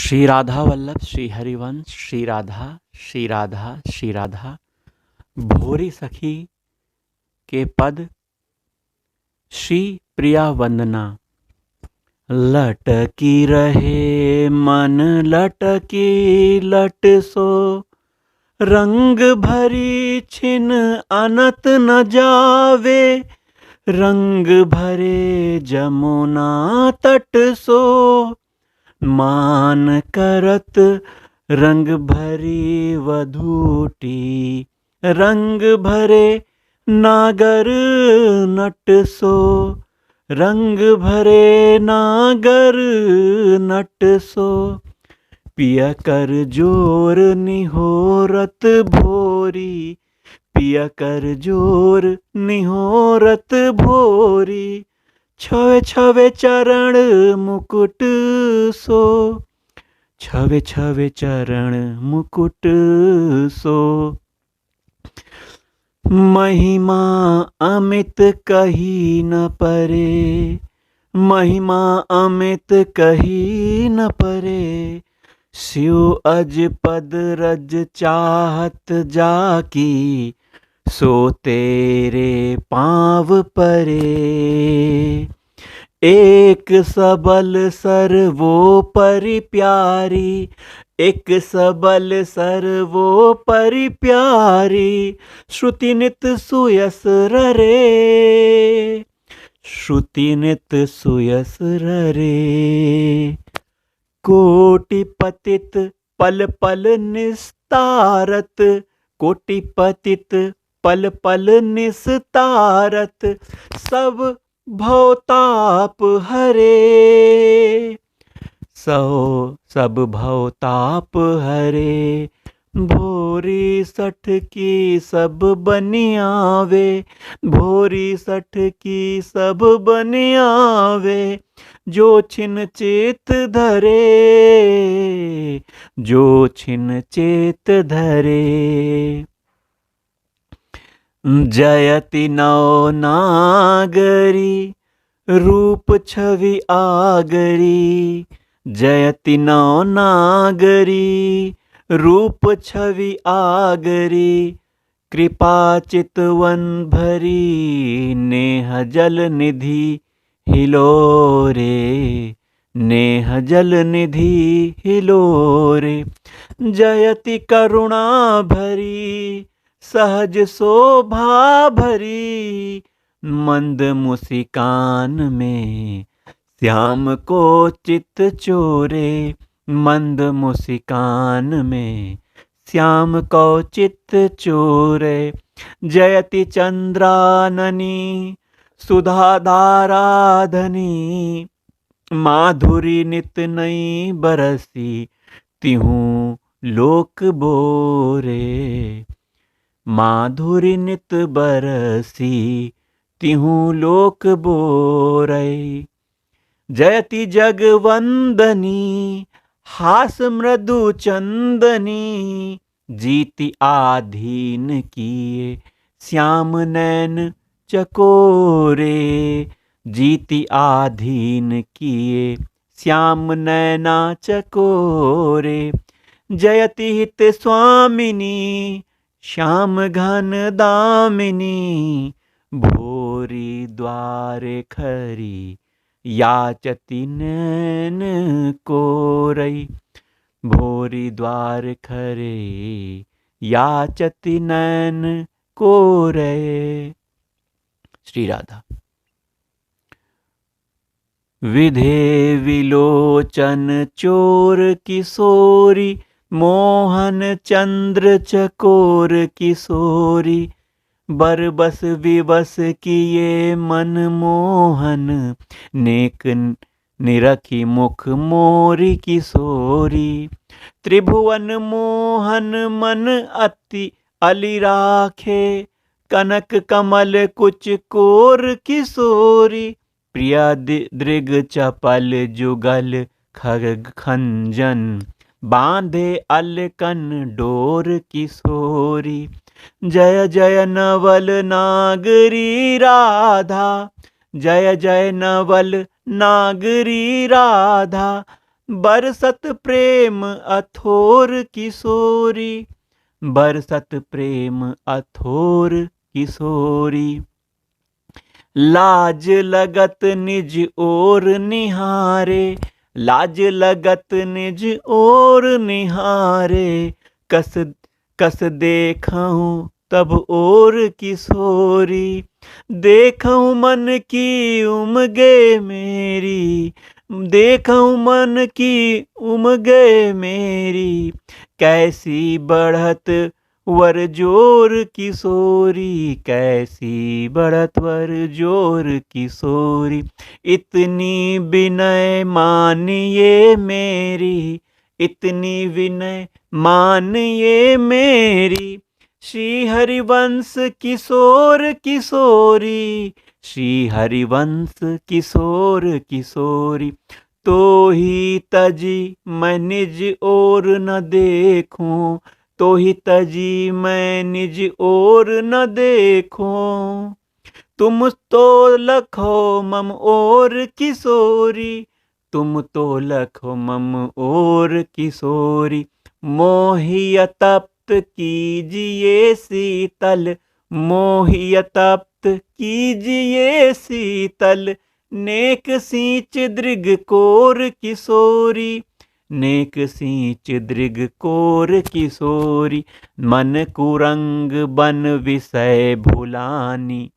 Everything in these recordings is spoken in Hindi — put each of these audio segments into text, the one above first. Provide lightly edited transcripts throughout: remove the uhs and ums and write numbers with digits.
श्री राधा वल्लभ श्री हरिवंश श्री राधा श्री राधा श्री राधा। भोरी सखी के पद श्री प्रिया वंदना। लटकी रहे मन लटकी लट सो, रंग भरी छिन अनत न जावे, रंग भरे जमुना तट सो। मान करत रंग भरी वधूटी, रंग भरे नागर नट सो, रंग भरे नागर नट सो। पिया कर जोर निहोरत भोरी, पिया कर जोर निहोरत भोरी। छवे छवे चरण मुकुट सो, छवे छवे चरण मुकुट सो। महिमा अमित कही न परे, महिमा अमित कही न परे। स्यो अज पद रज चाहत जाकी, सो तेरे पाँव परे। एक सबल सर्वोपरि प्यारी, एक सबल सर्वोपरि प्यारी। श्रुति नित सुयस ररे, श्रुति नित सुयस ररे। कोटि पतित पल पल निस्तारत, कोटि पतित पल पल निस्तारत। सब भवताप हरे, सब भवताप हरे। भोरी सठ की सब बनियावे, भोरी सठ की सब बनियावे। जो छिन चेत धरे, जो छिन चेत धरे। जयति नौ नागरी, रूप छवि आगरी। जयति नौ नागरी, रूप छवि आगरी। कृपा चितवन भरी, नेह जल निधि हिलोरे, नेह जल निधि हिलोरे। जयति करुणा भरी, सहज शोभा भरी। मंद मुस्कान में श्याम को चित चोरे, मंद मुस्कान में श्याम को चित चोरे। जयति चंद्राननी, सुधा धाराधनी। माधुरी नित नई बरसी, तिहूँ लोक बोरे। माधुरी नित बरसी, तिहूँ लोक बोरे। जयति जगवंदनी, हास मृदु चंदनी। जीति आधीन किए, श्याम नैन चकोरे। जीति आधीन किए, श्याम नैना चकोरे। जयति हित स्वामिनी, श्याम घन दामिनी। भोरी द्वारे खरी, याचति नैन कोरई। भोरी द्वार खरे, याचति नैन कोरई। श्री राधा। विधे विलोचन चोर किशोरी, मोहन चंद्र चकोर किशोरी। बरबस विवश किए मन मोहन, नेक निरखी मुख मोरी किशोरी। त्रिभुवन मोहन मन अति अली राखे, कनक कमल कुच कोर किशोरी। प्रिया दृग चपल जुगल खग खंजन, बांधे अलकन डोर किशोरी। जय जय नवल नागरी राधा, जय जय नवल नागरी राधा। बरसत प्रेम अथोर किशोरी, बरसत प्रेम अथोर किशोरी। लाज लगत निज ओर निहारे, लाज लगत निज ओर निहारे। कस कस देखऊं तब और किशोरी, देखऊं मन की उमगे मेरी, देखऊं मन की उमगे मेरी। कैसी बढ़त वर जोर किशोरी, कैसी बढ़त वर जोर किशोरी। इतनी विनय मानिए मेरी, इतनी विनय मानिए मेरी। श्री हरिवंश किशोर किशोरी, श्री हरिवंश किशोर किशोरी। तो ही तजी मैं निज ओर न देखूं, तो ही तजी मैं निज ओर न देखूं। तुम तो लखो मम ओर किशोरी, तुम तो लखो मम ओर किशोरी। मोहिय तप्त कीजिए शीतल, मोहिय तप्त कीजिए शीतल। नेक सींच दृग कोर किशोरी, नेक सींच दृग कोर किशोरी। मन कुरंग बन विषय भुलानी,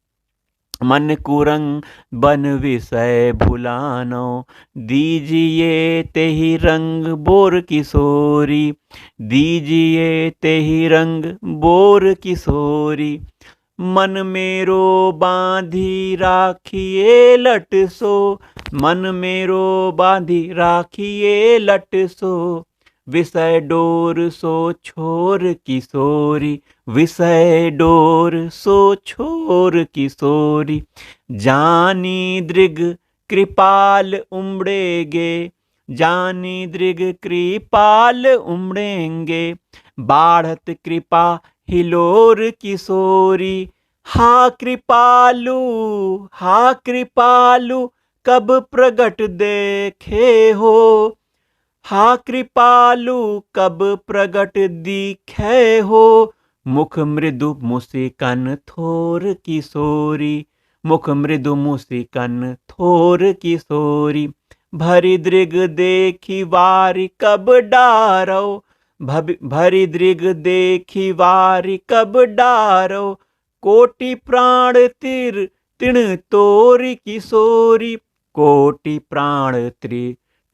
मन कुरंग बन विषय भुलानो। दीजिए तेहि रंग बोर किशोरी, दीजिए तेहि रंग बोर किशोरी। मन मेरो बांधी राखिए लट सो, मन मेरो बांधी राखिए लट सो। विषय डोर सो छोर किशोरी, विषय डोर सो छोर किशोरी। जानी दृग कृपाल उमड़ेगे, जानी दृग कृपाल उमड़ेंगे। बाढ़त कृपा हिलोर किशोरी। हा कृपालु, हा कृपालु कब प्रगट देखे हो, हा कृपालु कब प्रगट दिखे हो। मुख मृदु मुस्कान थोर किशोरी, मुख मृदु मुस्कान थोर किशोरी। भरी दृग देखी वारी कब डारो, भरी दृग देखी वारी कब डारो। कोटि प्राण तिर तिण तोरी किशोरी, कोटि प्राण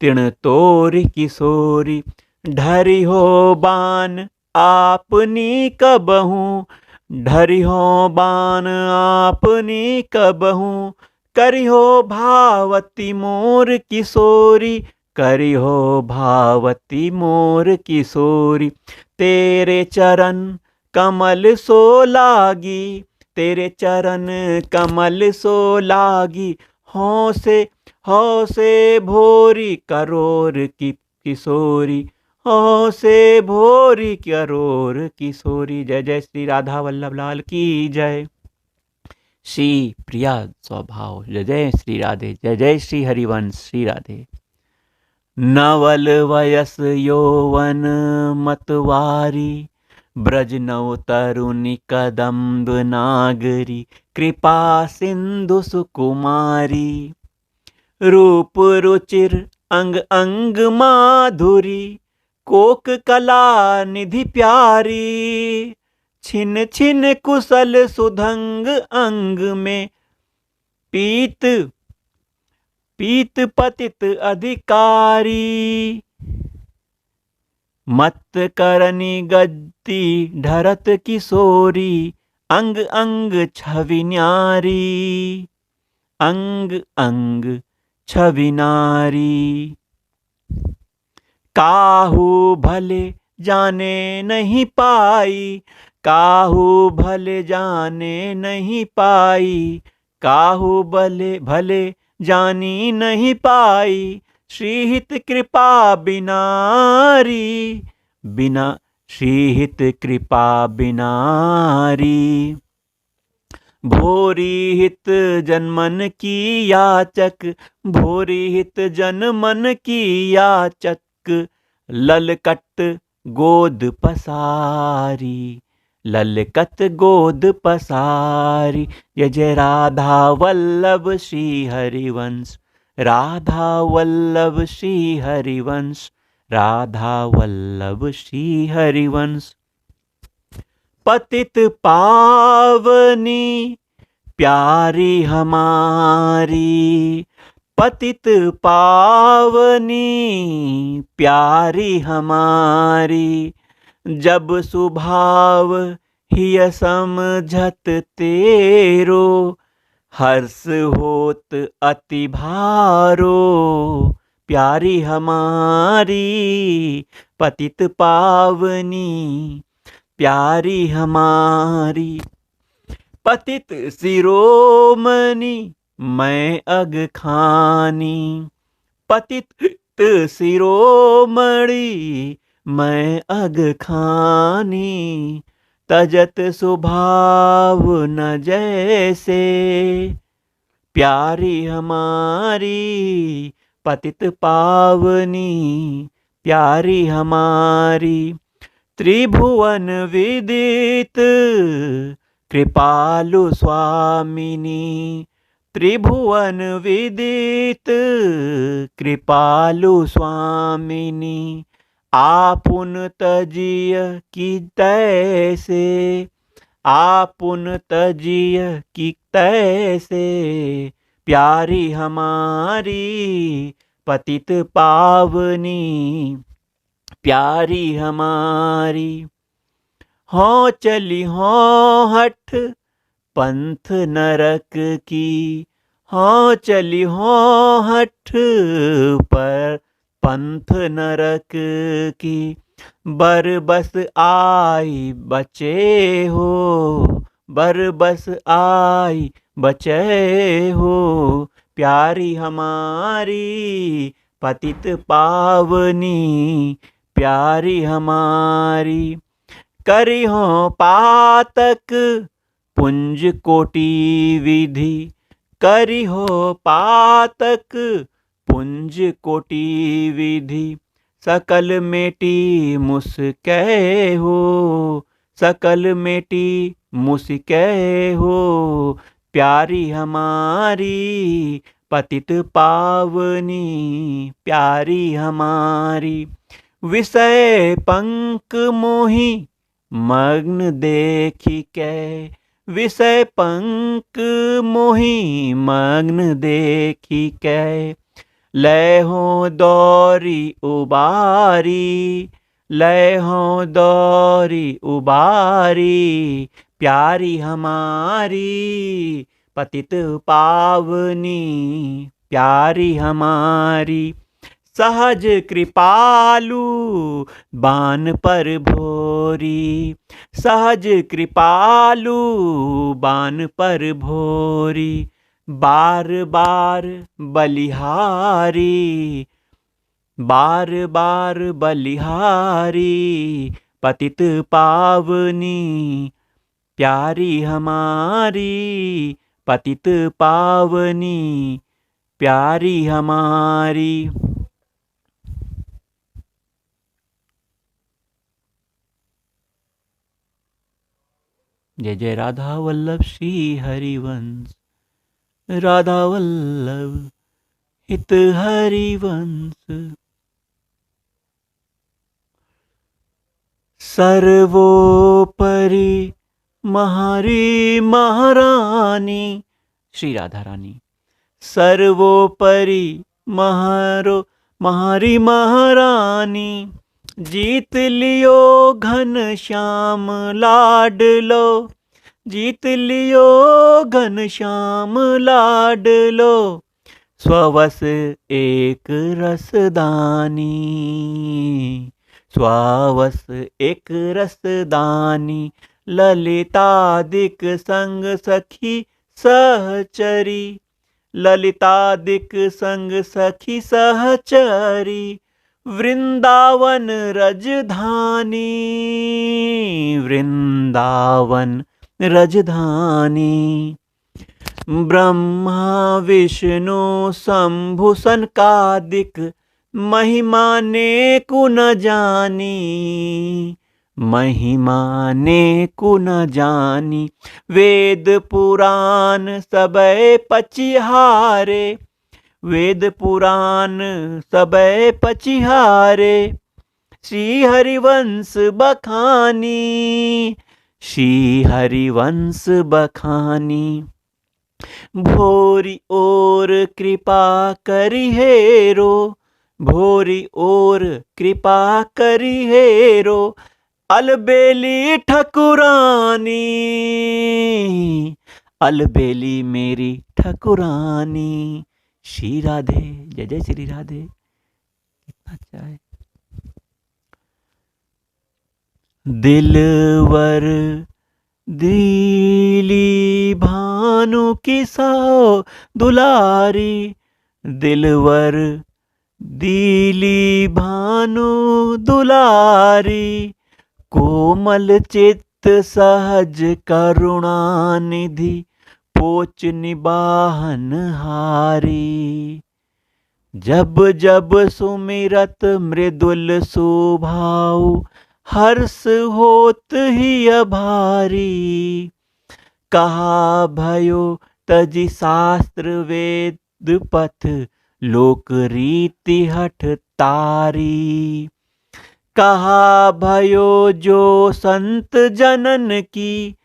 तिण तोरी किशोरी। ढरी हो बान आपनी कबहूँ, ढरी हो बान आपनी कबहूँ। करी हो भावती मोर किशोरी, करी हो भावती मोर किशोरी। तेरे चरण कमल सो लागी, तेरे चरण कमल सो लागी। हों से भोरी करोर की किशोरी, हों से भोरी करोर किशोरी। जय जय श्री राधा वल्लभ लाल की जय। श्री प्रिया स्वभाव, जय जय श्री राधे, जय जय श्री हरिवंश श्री राधे। नवल वयस यौवन मतवारी, ब्रज नव तरुणी कदम्ब नागरी। कृपा सिंधु सुकुमारी, रूप रुचिर अंग अंग माधुरी। कोक कला निधि प्यारी, छिन छिन कुशल सुधंग अंग में। पीत पीत पतित अधिकारी, मत करनी गद्दी ढरत किशोरी। अंग अंग छवि न्यारी, अंग अंग छवि नारी। काहू भले जाने नहीं पाई, काहू भले जाने नहीं पाई। काहू भले भले जानी नहीं पाई। श्रीहित कृपा बिनारी, बिना श्रीहित कृपा बिनारी। भोरी हित जनमन की याचक, भोरी हित जनमन की याचक, ललकत गोद पसारी, ललकत गोद पसारी। जय जय राधा वल्लभ श्री हरिवंश, राधा वल्लभ श्री हरिवंश, राधा वल्लभ श्री हरिवंश। पतित पावनी प्यारी हमारी, पतित पावनी प्यारी हमारी, जब सुभाव हिय समझत तेरो, हर्ष होत अति भारो। प्यारी हमारी पतित पावनी, प्यारी हमारी। पतित शिरोमणि मैं अगखानी, पतित शिरोमणि मैं अगखानी, तजत स्वभाव न जैसे। प्यारी हमारी पतित पावनी, प्यारी हमारी। त्रिभुवन विदित कृपालु स्वामिनी, त्रिभुवन विदित कृपालु स्वामिनी, आपुन तजिय की तैसे, आपुन तजिय की तैसे। प्यारी हमारी पतित पावनी, प्यारी हमारी। हों चली हों हठ पंथ नरक की, हों चली हों हठ पर पंथ नरक की। बरबस आई बचे हो, बरबस आई बचे हो। प्यारी हमारी पतित पावनी, प्यारी हमारी। करी हो पातक पुंज कोटि विधि, करी हो पातक पुंज कोटि विधि। सकल मेटी मुस्कै हो, सकल मेटी मुस्कै हो। प्यारी हमारी पतित पावनी, प्यारी हमारी। विषय पंक मोहि मग्न देखी कै, विषय पंक मोहि मग्न देखी कै। लय हो दौरी उबारी, लय हो दौरी उबारी। प्यारी हमारी पतित पावनी, प्यारी हमारी। सहज कृपालु बान पर भोरी, सहज कृपालु बान पर भोरी। बार बार बलिहारी, बार बार बलिहारी। पतित पावनी प्यारी हमारी, पतित पावनी प्यारी हमारी। जय जय राधा वल्लभ श्री हरिवंश, राधा वल्लभ हित हरिवंश। सर्वोपरि महारी महारानी, श्री राधा रानी। सर्वोपरि महारी महारानी। जीत लियो घन श्याम लाडलो, जीत लियो घन श्याम लाडलो। स्ववस एक रसदानी, स्ववस एक रसदानी। ललितादिक संग सखी सहचरी, ललितादिक संग सखी सहचरी। वृंदावन रजधानी, वृंदावन रजधानी। ब्रह्मा विष्णु शंभु सनकादिक महिमा ने को न जानी। महिमा ने को न जानी। वेद पुराण सबे पचिहारे। वेद पुराण सबे पचिहारे। श्री हरिवंश बखानी। श्री हरिवंश बखानी। भोरी ओर कृपा करी हेरो। भोरी ओर कृपा करी हेरो। अलबेली ठकुरानी। अलबेली मेरी ठकुरानी। श्री राधे। जय जय श्री राधे। कितना अच्छा है। दिलवर दिली भानु की सो दुलारी। दिलवर दिली भानु दुलारी। कोमल चित्त सहज करुणा निधि। पोच निबाहन हारी। जब जब सुमिरत मृदुल सुभाऊ। हर्ष होत ही अभारी। कहा भयो तजि शास्त्र वेद पथ। लोक रीति हठ तारी। कहा भयो जो संत जनन की।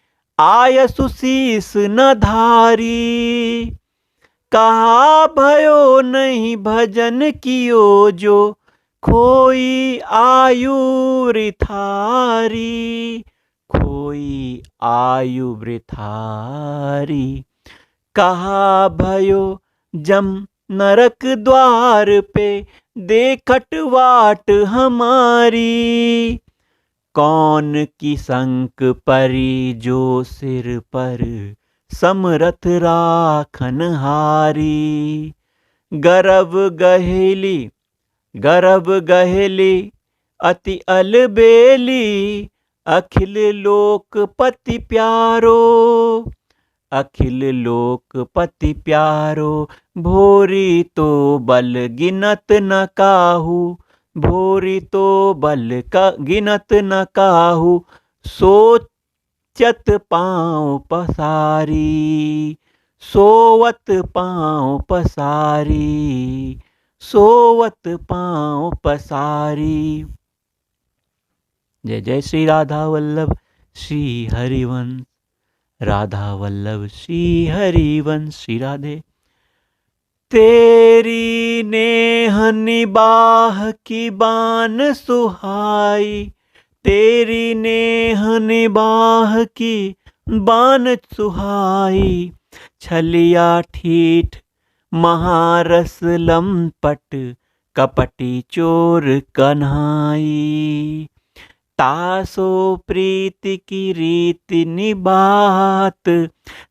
आयसु शीस न धारी। कहा भयो नहीं भजन कियो जो। खोई आयु वृथारी। खोई आयु वृथारी। कहा भयो जम नरक द्वार पे। देखट वाट हमारी। कौन की संक परी जो सिर पर। समरथ राखन हारी। गर्व गहेली। गर्भ गहेली अति अलबेली। अखिल लोकपति प्यारो। अखिल लोकपति प्यारो। भोरी तो बल गिनत न काहू। भोरी तो बल का गिनत न काहू। सोचत पाँव पसारी। सोवत पाँव पसारी। सोवत पाँव पसारी। जय जय श्री राधा वल्लभ श्री हरिवंश। राधा वल्लभ श्री हरिवंश। श्री राधे। तेरी नेह निबाह की बान सुहाई। तेरी नेह निबाह की बान सुहाई। छलिया ठीठ महारस लंपट। कपटी चोर कन्हाई। तासो प्रीति की रीति निबाहत।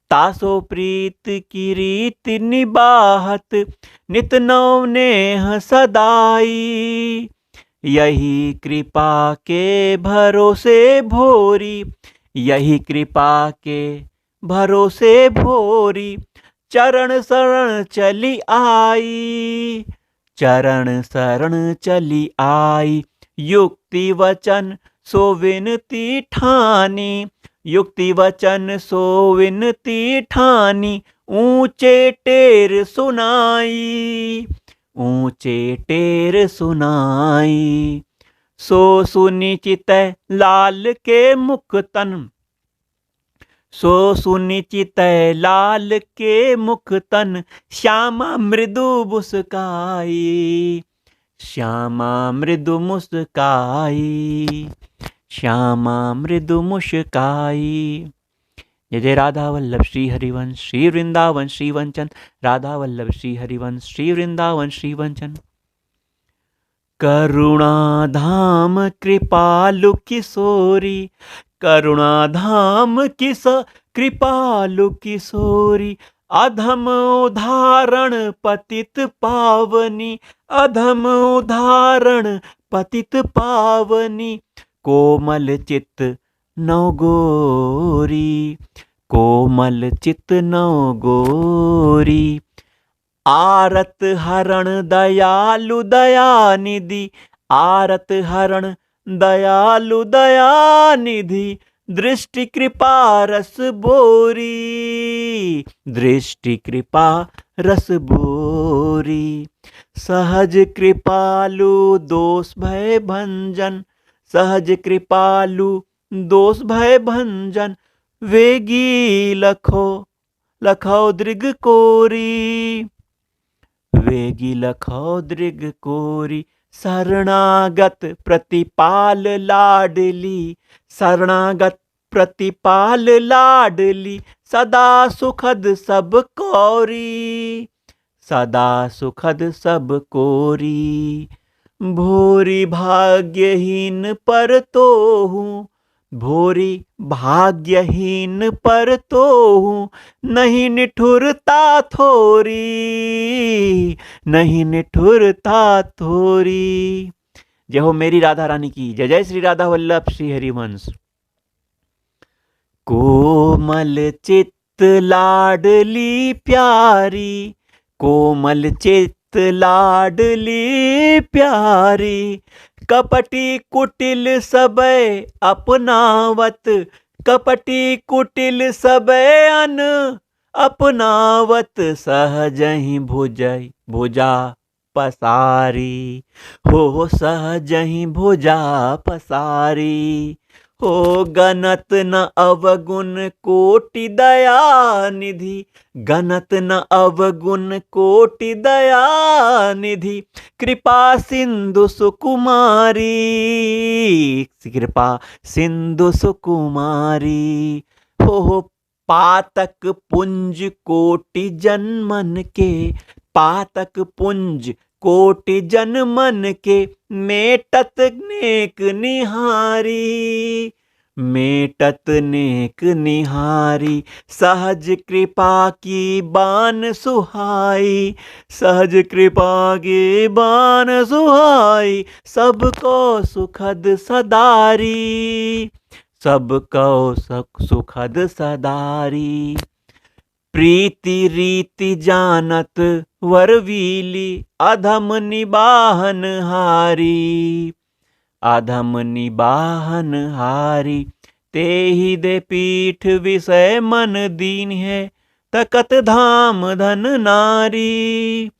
तासो प्रीति की रीति निबाहत। नित नव नेह सदाई। यही कृपा के भरोसे भोरी। यही कृपा के भरोसे भोरी। चरण शरण चली आई। चरण शरण चली आई। युक्ति वचन सो विनती ठानी। युक्ति वचन सो विनती ठानी। ऊंचे टेर सुनाई। ऊंचे टेर सुनाई। सो सुनिचित लाल के मुख तन। सो सुनिचित लाल के मुख तन। श्यामा मृदु मुस्काई। श्यामा मृदु मुस्काई। श्यामा मृदु मुस्काई। जय जय राधा वल्लभ श्री हरिवंश श्री वृंदावन श्री वंचन। राधा वल्लभ श्री हरिवंश श्री वृंदावन श्री वंचन। करुणा धाम कृपालु किशोरी। करुणा धाम कृपालु किशोरी। अधम उदाहरण पतित पावनी। अधम उदाहरण पतित पावनी। कोमल चित्त नौ गोरी, कोमल चित नौ गोरी। आरत हरण दयालु दयानिधि, आरत हरण दयालु दयानिधि। दृष्टि कृपा रस बोरी, दृष्टि कृपा रस बोरी। सहज कृपालु दोष भय भंजन, सहज कृपालु दोष भय भंजन। वेगी लखो लखौ दृग कोरी, वेगी लखौ दृग कोरी। शरणागत प्रतिपाल लाडली, शरणागत प्रतिपाल लाडली। सदा सुखद सब कौरी, सदा सुखद सब कोरी। भोरी भाग्यहीन पर तो हूँ, भोरी भाग्यहीन पर तो हूँ। नहीं निठुरता थोरी, नहीं निठुरता थोरी। जय हो मेरी राधा रानी की जय। जय श्री राधा वल्लभ श्री हरिवंश। कोमल चित्त लाडली प्यारी, कोमल चित्त लाडली प्यारी। कपटी कुटिल सबे अपनावत, कपटी कुटिल सबे अन अपनावत। सहजहि भुजै भुजा पसारी, हो सहजहि भुजा पसारी। हो गनत न अवगुण कोटि दया निधि, गनत न अवगुण कोटि दया निधि। कृपा सिंधु सुकुमारी, कृपा सिंधु सुकुमारी। हो पातक पुंज कोटि जन्मन के, पातक पुंज कोटि जन्मन के। मेटत नेक निहारी, मेटत नेक निहारी। सहज कृपा की बान सुहाई, सहज कृपा की बान सुहाई। सबको सुखद सदारी, सबको सुखद सदारी। प्रीति रीति जानत वरवीली, अधम निबाहन हारी, अधम निबाहन हारी। तेहि दे पीठ विषय मन दीन है, तकत धाम धन नारी,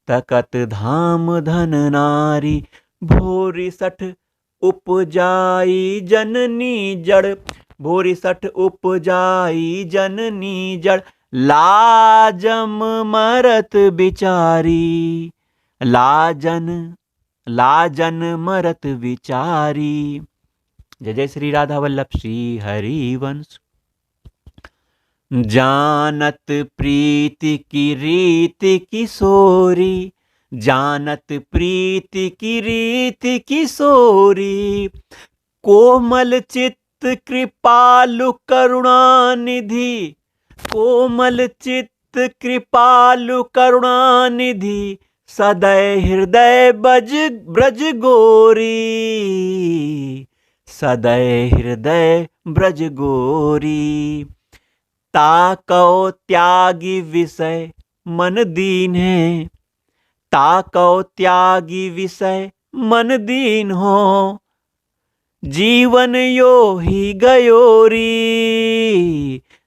तकत धाम धन नारी। भोरी सठ उपजाई जननी जड़, भोरी सठ उपजाई जननी जड़। लाजम मरत बिचारी, लाजन लाजन मरत विचारी। जय जय श्री राधा वल्लभ श्री हरिवंश। जानत प्रीति की रीति किशोरी, जानत प्रीति की रीति किशोरी। कोमल चित्त कृपालु करुणानिधि, कोमल चित्त कृपालु करुणानिधि। सदै हृदय बज ब्रज गोरी, सदै हृदय ब्रज गोरी। ताकौ त्यागी विषय मन दीन है, ताकौ त्यागी विषय मन दीन हो। जीवन यो ही गयोरी,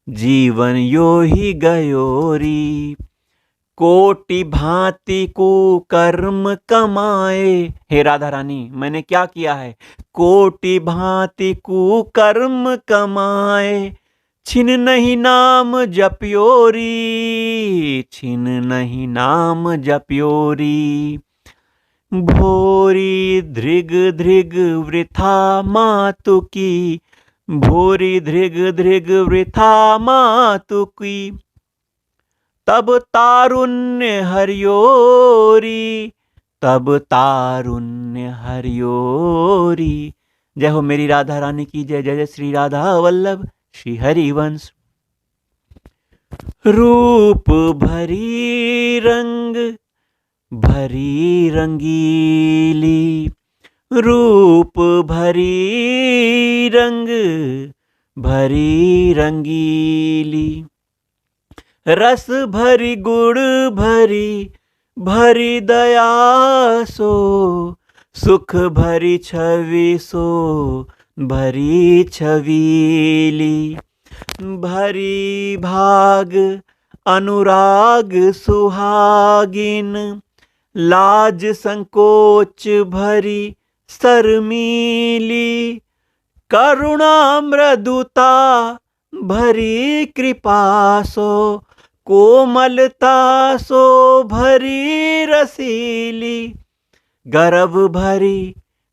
जीवन यो ही गयोरी। कोटि भांति को कर्म कमाए, हे राधा रानी मैंने क्या किया है। कोटि भांति को कर्म कमाए। छिन नहीं नाम जप्योरी, छिन नहीं नाम जप्योरी। भोरी धृग धृग वृथा मातु की, भोरी धृग धृग वृथा मातु की। तब तारुण्य हरियोरी, तब तारुण्य हरियोरी। जय हो मेरी राधा रानी की जय। जय जय श्री राधा वल्लभ श्री हरिवंश। रूप भरी रंग भरी रंगीली, रूप भरी रंग भरी रंगीली, रस भरी गुड़ भरी भरी दया सो, सुख भरी छवि सो भरी छवीली, भरी भाग अनुराग सुहागिन, लाज संकोच भरी शर्मीली, करुणा मृदुता भरी कृपा सो, कोमलता सो भरी रसीली, गर्व भरी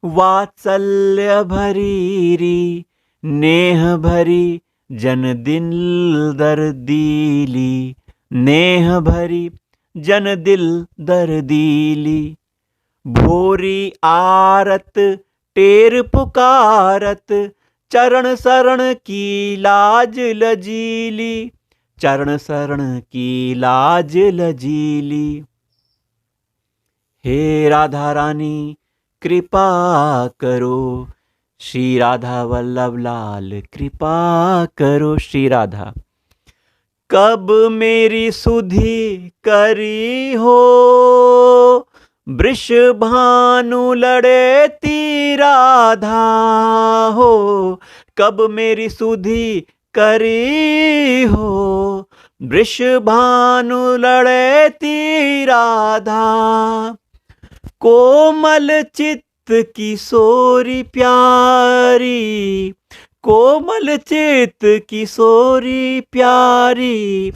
वात्सल्य भरी री, नेह भरी जन दिल दर्दीली, नेह भरी जन दिल दर्दीली, भोरी आरत टेर पुकारत, चरण शरण की लाज लजीली, चरण शरण की लाज लजीली। हे राधा रानी कृपा करो, श्री राधा वल्लभ लाल कृपा करो। श्री राधा कब मेरी सुधि करी हो, वृषभानु लड़े ती राधा हो, कब मेरी सुधि करी हो, वृषभानु लड़े ती राधा, कोमल चित्त किशोरी प्यारी, कोमल चित्त किशोरी प्यारी,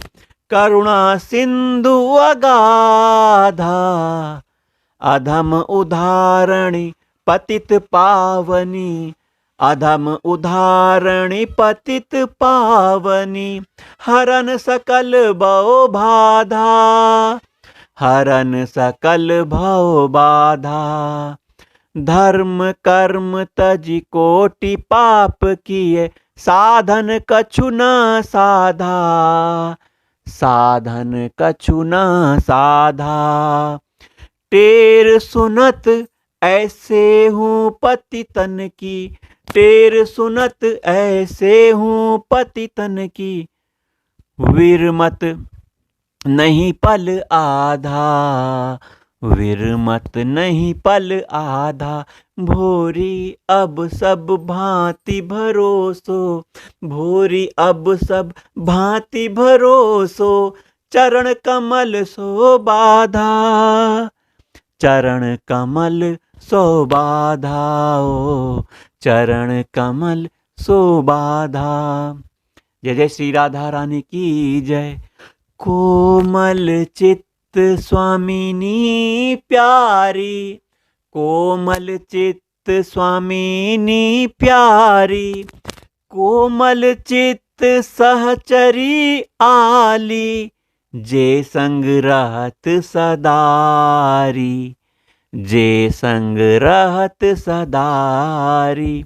करुणा सिंधु अगाधा, अधम उदाहरणी पतित पावनी, अधम उदाहरणी पतित पावनी, हरन सकल भव बाधा, हरन सकल भव बाधा, धर्म कर्म तजी कोटि पाप किए, साधन कछु न साधा, साधन कछु न साधा, टेर सुनत ऐसे हूँ पतितन की, टेर सुनत ऐसे हूँ पतितन की, विरमत नहीं पल आधा, विरमत नहीं पल आधा, भोरी अब सब भांति भरोसो, भोरी अब सब भांति भरोसो, चरण कमल सो बाधा, चरण कमल सो बाधा, ओ चरण कमल सो बाधा। जय जय श्री राधा रानी की जय। कोमल चित्त स्वामिनी प्यारी, कोमल चित्त स्वामिनी प्यारी, कोमल चित्त सहचरी आली, जे संग रहत सदारी, जे संग रहत सदारी,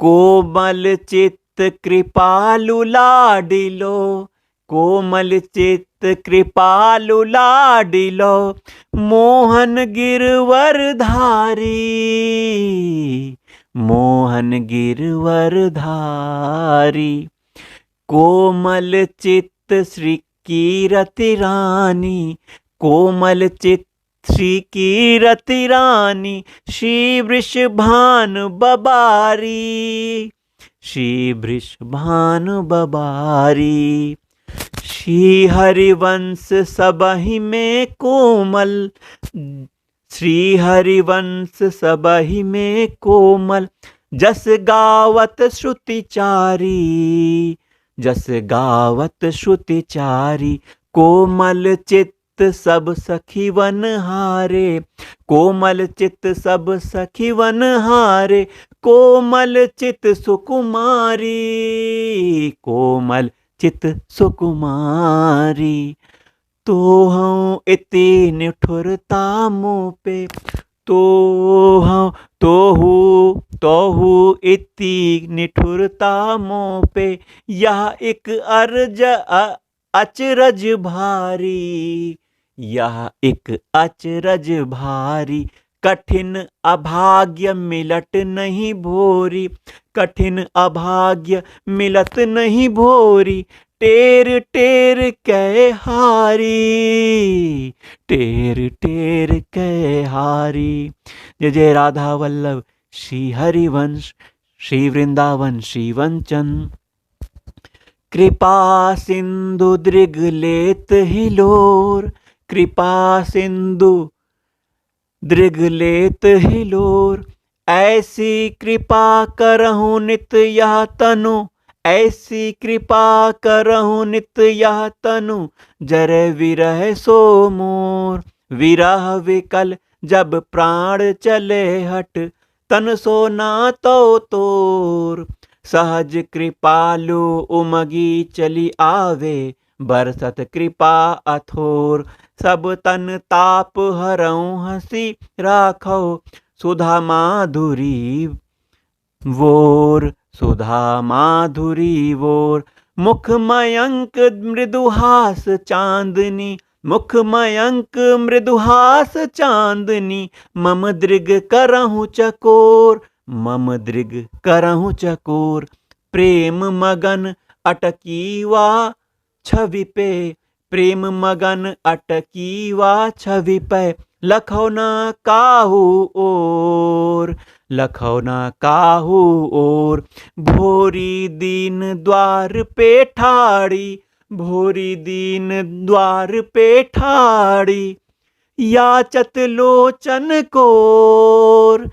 कोमल चित्त कृपालु लाडिलो, कोमल चित्त कृपालु लाडिलो, मोहन गिरवर धारी, मोहन गिरवर धारी, कोमल चित्त श्री कीरति रानी, कोमल चित्त श्री कीरति रानी, श्री वृषभानु बबारी, श्री वृषभानु बबारी, श्री हरिवंश सबहि में कोमल, श्री हरिवंश सबहि में कोमल, जस गावत श्रुति चारी, जस गावत श्रुति चारी, कोमल चित्त सब सखी वन हारे, कोमल चित्त सब सखी वन हारे, कोमल चित्त सुकुमारी, कोमल चित्त सुकुमारी, तो हूँ इति निठुरता मुँह पे, तो हूँ इति निठुरता मुँह पे, यह एक अर्ज अचरज भारी, यह एक अचरज भारी, कठिन अभाग्य मिलट नहीं भोरी, कठिन अभाग्य मिलत नहीं भोरी, टेर टेर कै हारी, टेर टेर कै हारी। जय जय राधा वल्लभ श्री हरिवंश, श्री वृंदावन श्री वंचन। कृपा सिंधु दृग लेत हिलोर, कृपा सिंधु दृग लेत हिलोर, ऐसी कृपा करहु नित यह तनु, ऐसी कृपा करहु नित यह तनु, जर विरह सो मोर। विरह विकल जब प्राण चले हट, तन सो ना तो तोर। सहज कृपालु उमगी चली आवे, बरसत कृपा अथोर। सब तन ताप हरऊं हंसी राखो, सुधा माधुरी वोर, सुधा माधुरी वोर। मुख मयंक मृदुहास चांदनी, मुख मयंक मृदुहास चांदनी, मम दृग करहु चकोर, मम दृग करहु चकोर। प्रेम मगन अटकी वा छवि पे, प्रेम मगन अटकी वा छवि पे, लखौ न काहू ओर, लखौ न काहू ओर। भोरी दीन द्वार पे ठाड़ी, भोरी दीन द्वार पे ठाड़ी, याचत लोचन कोर,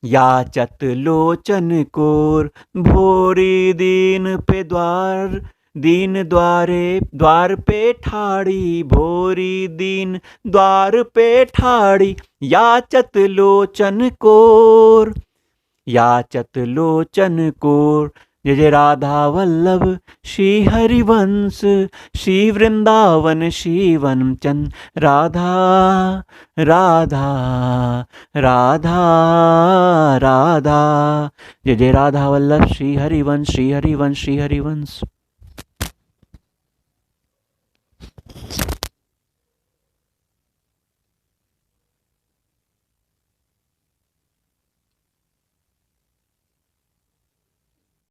याचत लोचन कोर। भोरी दीन पे द्वार, दीन द्वार पे ठाड़ी, भोरी दीन द्वार पे ठाड़ी, याचत लोचन कोर, याचत लोचन कोर। जय जय राधा वल्लभ श्री हरिवंश, श्री वृंदावन श्री वंचन। राधा राधा राधा राधा। जय जय राधा वल्लभ श्री हरिवंश, श्री हरिवंश, श्री हरिवंश।